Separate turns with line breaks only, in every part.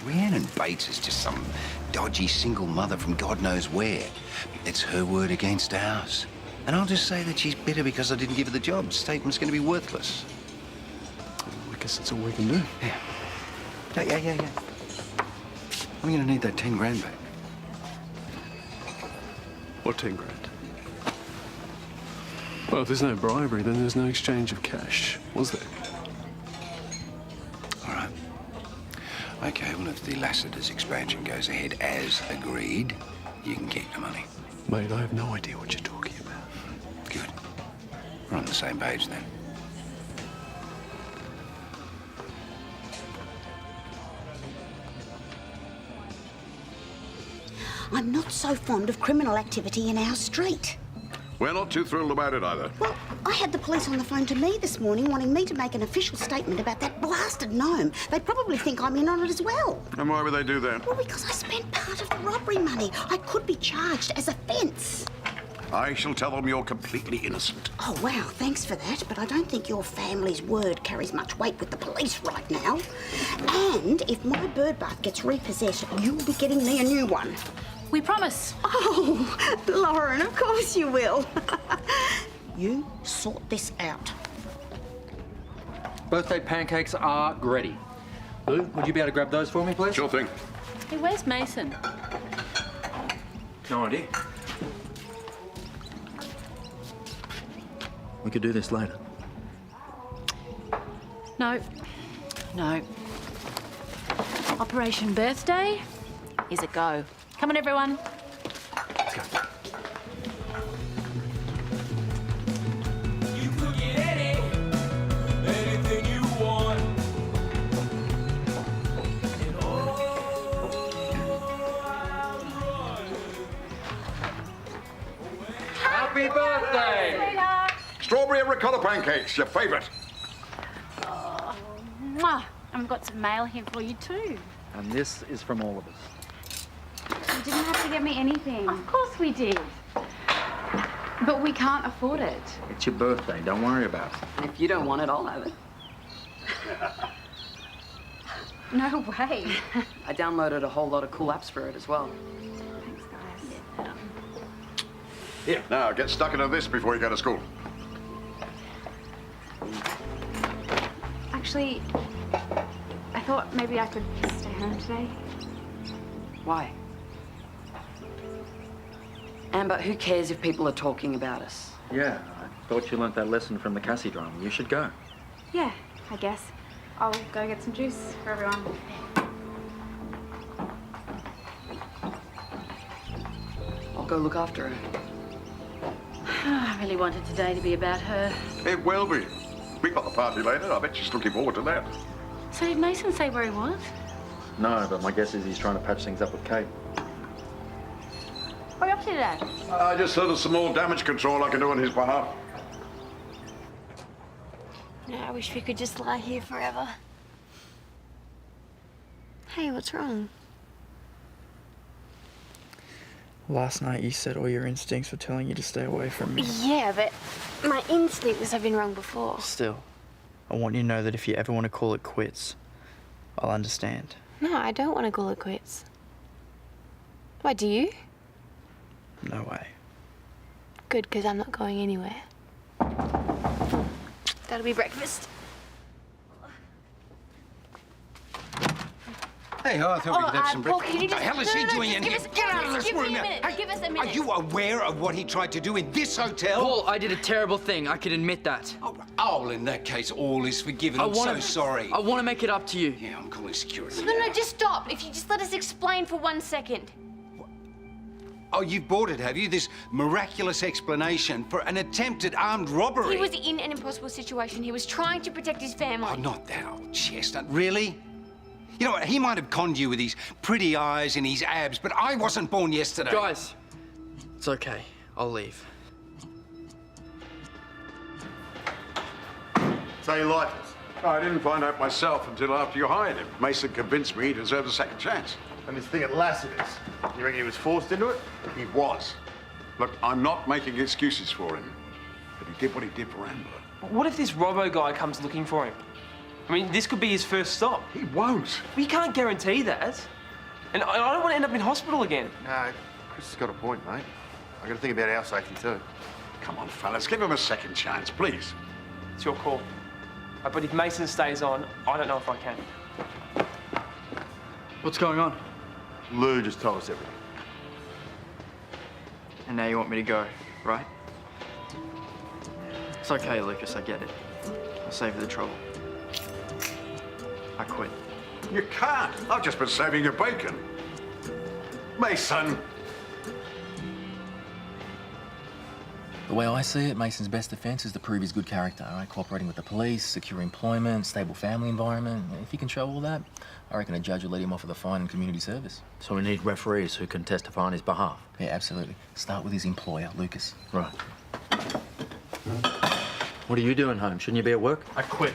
Rhiannon Bates is just some dodgy single mother from God knows where. It's her word against ours. And I'll just say that she's bitter because I didn't give her the job. Statement's going to be worthless.
I guess that's all we can do.
Yeah. I'm going to need that 10 grand back.
What 10 grand? Well, if there's no bribery, then there's no exchange of cash, was there?
All right. Okay, well, if the Lassiter's expansion goes ahead as agreed, you can keep the money.
Mate, I have no idea what you're talking about.
Good. We're on the same page then.
I'm not so fond of criminal activity in our street.
We're not too thrilled about it either.
Well, I had the police on the phone to me this morning wanting me to make an official statement about that blasted gnome. They probably think I'm in on it as well.
And why would they do that?
Well, because I spent part of the robbery money. I could be charged as a fence.
I shall tell them you're completely innocent.
Oh, wow, thanks for that, but I don't think your family's word carries much weight with the police right now. And if my bird bath gets repossessed, you'll be getting me a new one.
We promise.
Oh, Lauren, of course you will. You sort this out.
Birthday pancakes are ready. Lou, would you be able to grab those for me, please?
Sure thing.
Hey, where's Mason?
No idea. We could do this later.
No. Operation Birthday is a go. Come on, everyone.
Let's go.
You could get anything you want. And
Happy birthday!
Sweetheart.
Strawberry and ricotta pancakes, your favourite.
Mwah. I've got some mail here for you too.
And this is from all of us.
You didn't have to get me anything.
Of course we did.
But we can't afford it.
It's your birthday, don't worry about it.
If you don't want it, I'll have it.
No way.
I downloaded a whole lot of cool apps for it as well.
Thanks, guys.
Here, now get stuck into this before you go to school.
Actually, I thought maybe I could stay home today.
Why? Amber, who cares if people are talking about us?
Yeah, I thought you learnt that lesson from the Cassie drama. You should go.
Yeah, I guess. I'll go get some juice for everyone.
I'll go look after her.
I really wanted today to be about her.
It will be. We got the party later. I bet she's looking forward to that.
So did Mason say where he was?
No, but my guess is he's trying to patch things up with Kate.
What are you up to today?
I just thought of some more damage control I can do on his behalf.
I wish we could just lie here forever. Hey, what's wrong?
Last night you said all your instincts were telling you to stay away from me.
Yeah, but my instincts have been wrong before.
Still, I want you to know that if you ever want to call it quits, I'll understand.
No, I don't want to call it quits. Why, do you?
No way.
Good, because I'm not going anywhere. That'll be breakfast.
Hey, I thought we could have some
Paul,
breakfast.
can you
What the hell is he doing in here? Get out of this room now! Hey,
Give us a minute.
are you aware of what he tried to do in this hotel?
Paul, I did a terrible thing. I can admit that.
Oh, in that case, all is forgiven. I'm so sorry.
I want to make it up to you.
Yeah, I'm calling security.
No, just stop. If you just let us explain for 1 second.
Oh, you've bought it, have you? This miraculous explanation for an attempted armed robbery.
He was in an impossible situation. He was trying to protect his family.
Oh, not that old chestnut. Really? You know what? He might have conned you with his pretty eyes and his abs, but I wasn't born yesterday.
Guys, it's okay. I'll leave.
So you like us? I didn't find out myself until after you hired him. Mason convinced me he deserved a second chance.
And this thing at Lassiter's, you reckon he was forced into it?
He was. Look, I'm not making excuses for him, but he did what he did for Amber.
What if this Robbo guy comes looking for him? I mean, this could be his first stop.
He won't.
We can't guarantee that. And I don't want to end up in hospital again.
No, Chris has got a point, mate. I got to think about our safety too.
Come on, fellas, give him a second chance, please.
It's your call. But if Mason stays on, I don't know if I can.
What's going on?
Lou just told us everything.
And now you want me to go, right? It's okay, Lucas, I get it. I'll save you the trouble. I quit.
You can't. I've just been saving your bacon. Mason.
The way I see it, Mason's best defence is to prove his good character, all right? Cooperating with the police, secure employment, stable family environment. If he can show all that, I reckon a judge will let him off with a fine and community service.
So we need referees who can testify on his behalf?
Yeah, absolutely. Start with his employer, Lucas.
Right. What are you doing home? Shouldn't you be at work?
I quit.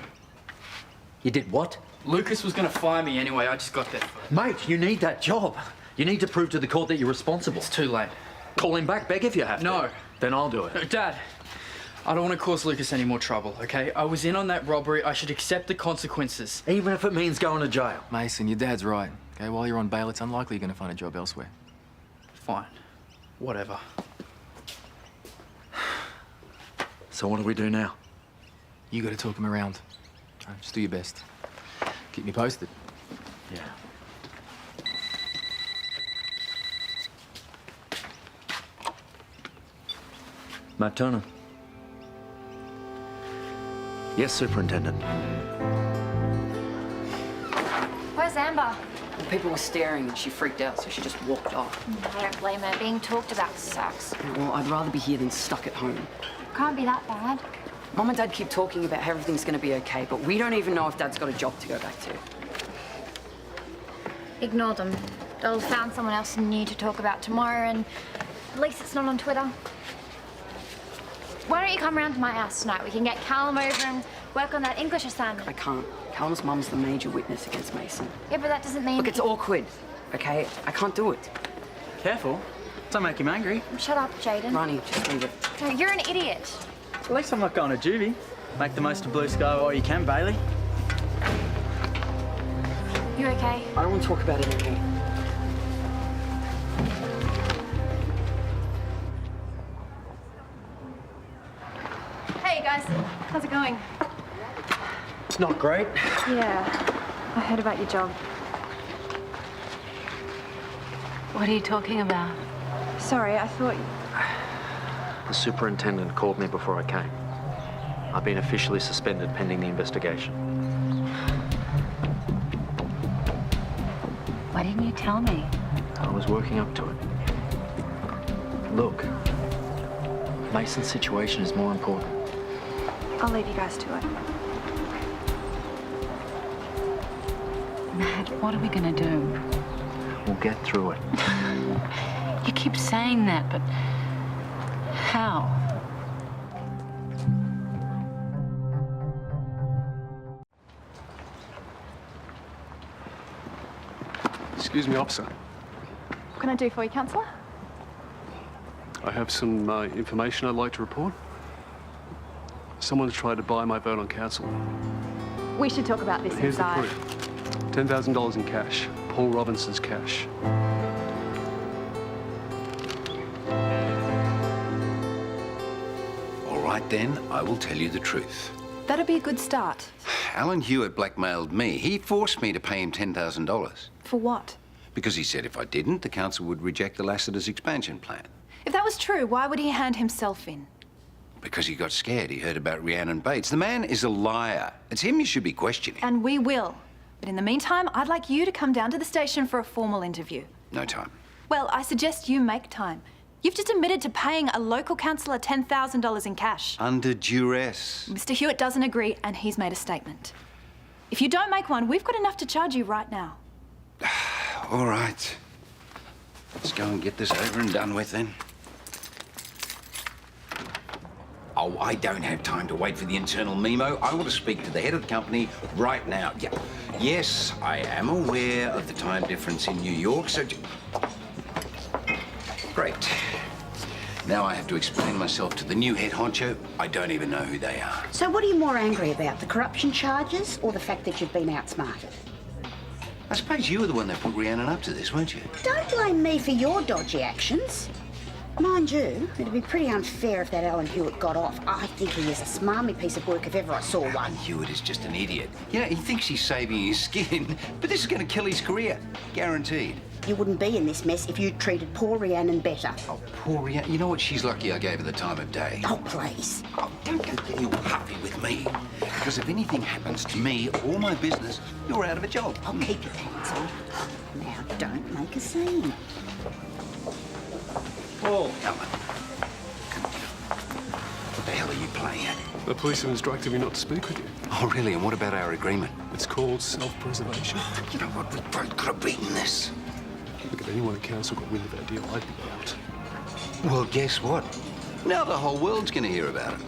You did what?
Lucas was gonna fire me anyway, I just got there first.
Mate, you need that job. You need to prove to the court that you're responsible.
It's too late.
Call him back, beg if you have to.
No.
Then I'll do it.
No, Dad, I don't want to cause Lucas any more trouble, okay? I was in on that robbery. I should accept the consequences.
Even if it means going to jail.
Mason, your dad's right. Okay, while you're on bail, it's unlikely you're going to find a job elsewhere.
Fine. Whatever.
So what do we do now?
You got to talk him around. Just do your best. Keep me posted.
Yeah. Matt Turner. Yes, Superintendent.
Where's Amber?
People were staring and she freaked out, so she just walked off.
I don't blame her. Being talked about sucks.
Well, I'd rather be here than stuck at home.
Can't be that bad.
Mum and Dad keep talking about how everything's going to be okay, but we don't even know if Dad's got a job to go back to.
Ignore them. They'll found someone else new to talk about tomorrow, and at least it's not on Twitter. Why don't you come round to my house tonight? We can get Callum over and work on that English assignment.
I can't. Callum's mum's the major witness against Mason.
Yeah, but that doesn't mean...
Look, it's awkward, okay? I can't do it.
Careful. Don't make him angry.
Shut up, Jaden.
Ronnie, just leave it.
No, you're an idiot.
At least I'm not going to juvie. Make the most of blue sky while you can, Bailey.
You okay?
I don't want to talk about it anymore.
Hey guys, how's it going?
It's not great.
Yeah, I heard about your job.
What are you talking about?
Sorry, I thought...
The superintendent called me before I came. I've been officially suspended pending the investigation.
Why didn't you tell me?
I was working up to it. Look, Mason's situation is more important.
I'll leave you guys to it.
Matt, what are we gonna do?
We'll get through it.
You keep saying that, but how?
Excuse me, officer.
What can I do for you, Councillor?
I have some information I'd like to report. Someone's tried to buy my vote on council.
We should talk about this
Here's
inside.
the proof. $10,000 in cash. Paul Robinson's cash.
All right, then, I will tell you the truth.
That'd be a good start.
Alan Hewitt blackmailed me. He forced me to pay him $10,000.
For what?
Because he said if I didn't, the council would reject the Lassiter's expansion plan.
If that was true, why would he hand himself in?
Because he got scared. He heard about Rhiannon Bates. The man is a liar. It's him you should be questioning.
And we will. But in the meantime, I'd like you to come down to the station for a formal interview.
No time.
Well, I suggest you make time. You've just admitted to paying a local councillor $10,000 in cash.
Under duress.
Mr. Hewitt doesn't agree, and he's made a statement. If you don't make one, we've got enough to charge you right now.
All right. Let's go and get this over and done with, then. Oh, I don't have time to wait for the internal memo. I want to speak to the head of the company right now. Yeah. Yes, I am aware of the time difference in New York, so... Great. Now I have to explain myself to the new head honcho. I don't even know who they are.
So what are you more angry about, the corruption charges or the fact that you've been outsmarted?
I suppose you were the one that put Rhiannon up to this, weren't you?
Don't blame me for your dodgy actions. Mind you, it'd be pretty unfair if that Alan Hewitt got off. I think he is a smarmy piece of work if ever I saw one.
Hewitt is just an idiot. You know, he thinks he's saving his skin, but this is going to kill his career. Guaranteed.
You wouldn't be in this mess if you'd treated poor Rhiannon better.
Oh, poor Rhiannon. You know what? She's lucky I gave her the time of day.
Oh, please.
Oh, don't go getting all huffy with me. Because if anything happens to me or my business, you're out of a job.
I'll keep your pants on. Now, don't make a scene.
Paul.
Come on. What the hell are you playing at?
The police have instructed me not to speak with you.
Oh, really? And what about our agreement?
It's called self-preservation.
You know what? We both could have beaten this.
Look, if anyone at council got wind of our deal, I'd be out.
Well, guess what? Now the whole world's going to hear about it.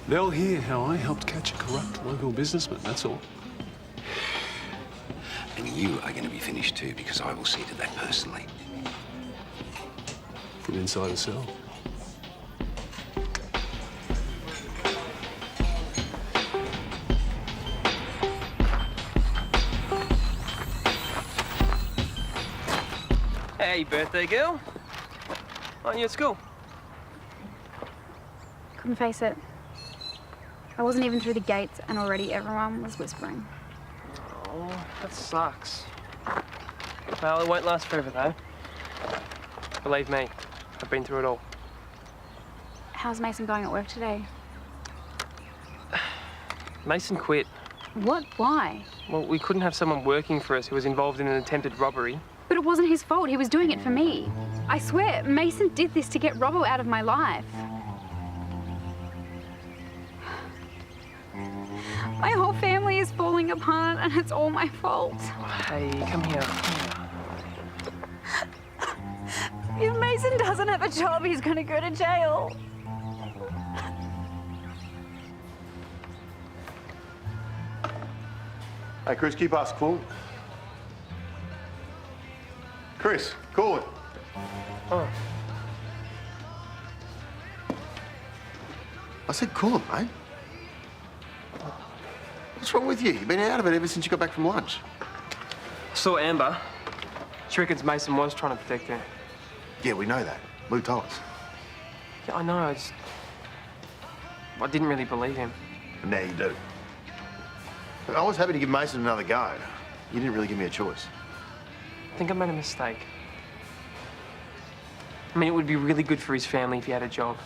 They'll hear how I helped catch a corrupt local businessman, that's all.
And you are going to be finished too, because I will see to that personally.
From inside the cell.
Hey, birthday girl. Aren't you at school?
Couldn't face it. I wasn't even through the gates and already everyone was whispering.
Oh, that sucks. Well, it won't last forever, though. Believe me, I've been through it all.
How's Mason going at work today?
Mason quit.
What? Why?
Well, we couldn't have someone working for us who was involved in an attempted robbery.
But it wasn't his fault. He was doing it for me. I swear, Mason did this to get Robbo out of my life. My whole family is falling apart and it's all my fault.
Hey, come here.
If Mason doesn't have a job, he's gonna go to jail.
Hey, Chris, keep us cool. Chris, call it.
Oh.
I said call it, mate. What's wrong with you? You've been out of it ever since you got back from lunch.
I saw Amber. She reckons Mason was trying to protect her.
Yeah, we know that. Lou told us.
Yeah, I know. I didn't really believe him.
And now you do. But I was happy to give Mason another go. You didn't really give me a choice.
I think I made a mistake. I mean, it would be really good for his family if he had a job.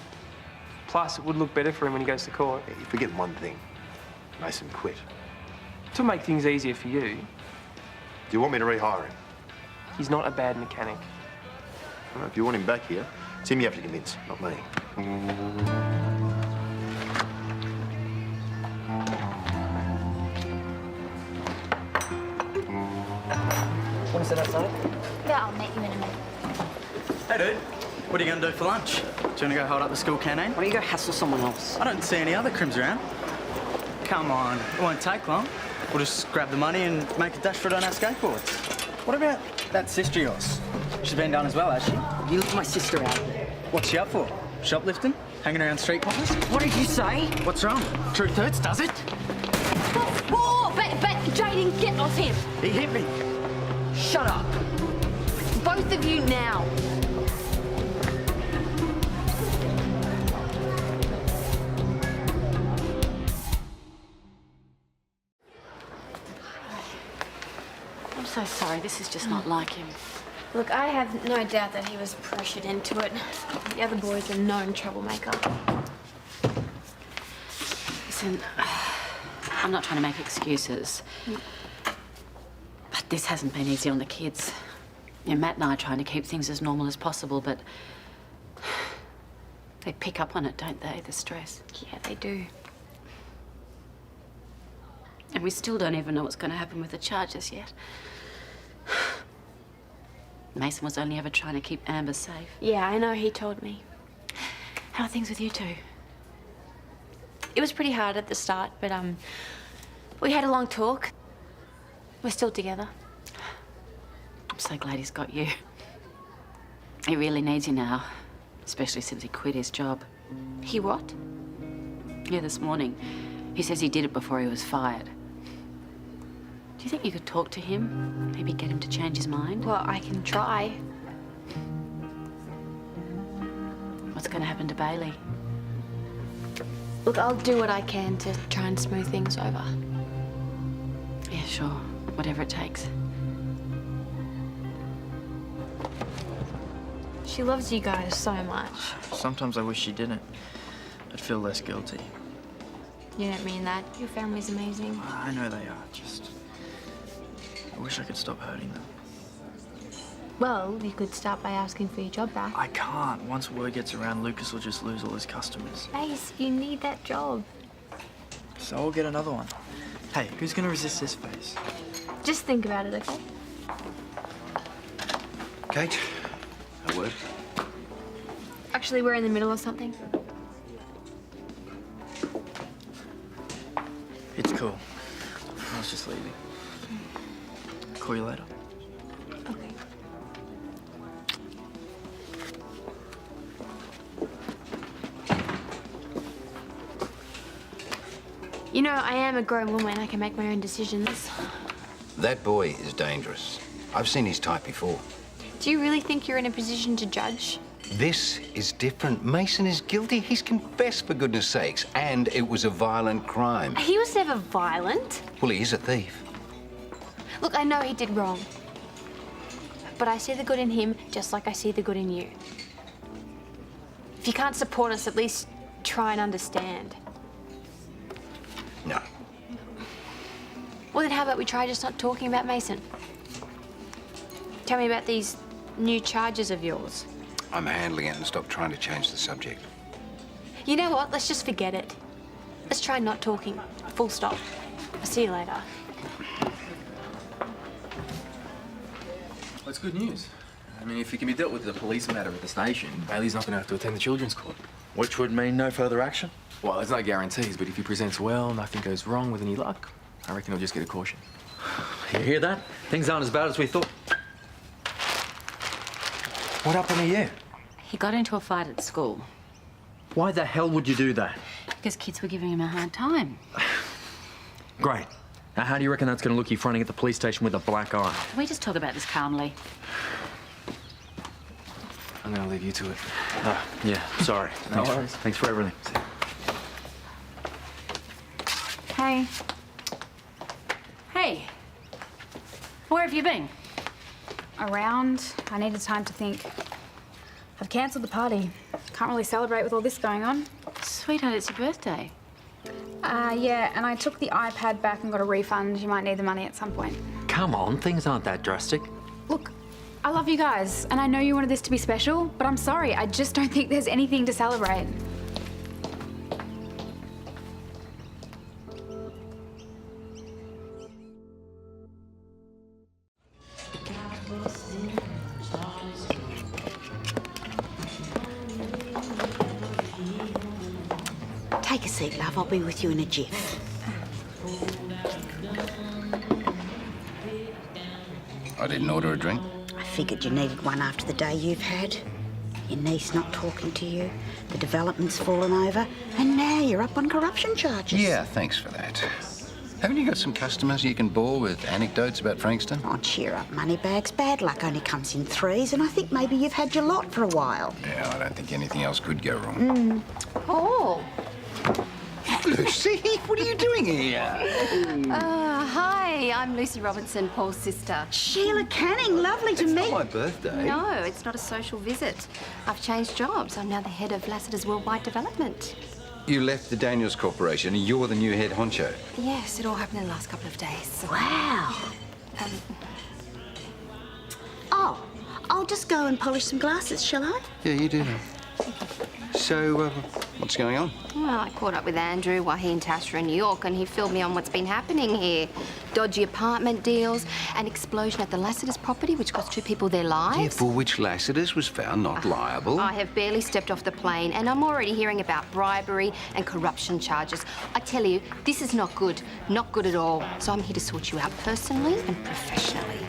Plus, it would look better for him when he goes to court.
Yeah, you forget one thing. Mason quit.
To make things easier for you.
Do you want me to rehire him?
He's not a bad mechanic.
Well, if you want him back here, it's him you have to convince, not me.
Want to sit outside?
Yeah, I'll meet you in a minute.
Hey, dude. What are you going to do for lunch? Do you want to go hold up the school canteen?
Why don't you go hassle someone else?
I don't see any other crims around. Come on, it won't take long. We'll just grab the money and make a dash for it on our skateboards. What about that sister of yours? She's been done as well, has she?
You leave my sister out.
What's she up for? Shoplifting? Hanging around street corners?
What did you say?
What's wrong? Truth hurts, does it?
Whoa! But Jaden, get off him!
He hit me.
Shut up. Both of you now.
I'm so sorry. This is just not like him.
Look, I have no doubt that he was pressured into it. The other boy's a known troublemaker.
Listen, I'm not trying to make excuses. But this hasn't been easy on the kids. You know, Matt and I are trying to keep things as normal as possible, but they pick up on it, don't they, the stress?
Yeah, they do.
And we still don't even know what's going to happen with the charges yet. Mason was only ever trying to keep Amber safe.
Yeah, I know, he told me.
How are things with you two?
It was pretty hard at the start, but we had a long talk. We're still together.
I'm so glad he's got you. He really needs you now. especially since he quit his job.
He what?
Yeah, this morning. He says he did it before he was fired. Do you think you could talk to him? Maybe get him to change his mind?
Well, I can try.
What's going to happen to Bailey?
Look, I'll do what I can to try and smooth things over.
Yeah, sure. Whatever it takes.
She loves you guys so much.
Sometimes I wish she didn't. I'd feel less guilty.
You don't mean that. Your family's amazing.
I know they are, just... I wish I could stop hurting them.
Well, you could start by asking for your job back.
I can't. Once word gets around, Lucas will just lose all his customers.
Ace, you need that job.
So I'll get another one. Hey, who's gonna resist this face?
Just think about it, okay?
Kate, a word?
Actually, we're in the middle of something.
It's cool. I was just leaving. Call you later.
Okay. You know, I am a grown woman. I can make my own decisions.
That boy is dangerous. I've seen his type before.
Do you really think you're in a position to judge?
This is different. Mason is guilty. He's confessed, for goodness sakes. And it was a violent crime.
He was never violent.
Well, he is a thief.
Look, I know he did wrong. But I see the good in him just like I see the good in you. If you can't support us, at least try and understand.
No.
Well, then how about we try just not talking about Mason? Tell me about these new charges of yours.
I'm handling it and stop trying to change the subject.
You know what? Let's just forget it. Let's try not talking. Full stop. I'll see you later.
Well, it's good news. I mean, if it can be dealt with as a police matter at the station, Bailey's not going to have to attend the children's court.
Which would mean no further action?
Well, there's no guarantees, but if he presents well, nothing goes wrong with any luck, I reckon he'll just get a caution.
You hear that? Things aren't as bad as we thought. What happened to you?
He got into a fight at school.
Why the hell would you do that?
Because kids were giving him a hard time.
Great. Now, how do you reckon that's going to look you fronting at the police station with a black eye?
Can we just talk about this calmly?
I'm going to leave you to it.
Yeah, sorry.
No worries.
Thanks for everything.
Hey.
Hey. Where have you been?
Around. I needed time to think. I've cancelled the party. Can't really celebrate with all this going on.
Sweetheart, it's your birthday.
Yeah, and I took the iPad back and got a refund. You might need the money at some point.
Come on, things aren't that drastic.
Look, I love you guys, and I know you wanted this to be special, but I'm sorry, I just don't think there's anything to celebrate.
Take a seat, love. I'll be with you in a jiff.
I didn't order a drink.
I figured you needed one after the day you've had. Your niece not talking to you, the development's fallen over, and now you're up on corruption charges.
Yeah, thanks for that. Haven't you got some customers you can bore with anecdotes about Frankston?
Oh, cheer up, moneybags. Bad luck only comes in threes, and I think maybe you've had your lot for a while.
Yeah, I don't think anything else could go wrong.
Paul.
Lucy, what are you doing here?
Hi, I'm Lucy Robinson, Paul's sister.
Sheila Canning, lovely to meet.
It's not my birthday.
No, it's not a social visit. I've changed jobs. I'm now the head of Lassiter's Worldwide Development.
You left the Daniels Corporation and you're the new head honcho.
Yes, it all happened in the last couple of days.
Wow. Oh, I'll just go and polish some glasses, shall I?
Yeah, you do. So, what's going on?
Well, I caught up with Andrew while he and Tash were in New York, and he filled me on what's been happening here. Dodgy apartment deals, an explosion at the Lassiter's property, which cost 2 people their lives.
Yeah, for which Lassiter's was found not liable.
I have barely stepped off the plane, and I'm already hearing about bribery and corruption charges. I tell you, this is not good. Not good at all. So I'm here to sort you out personally and professionally.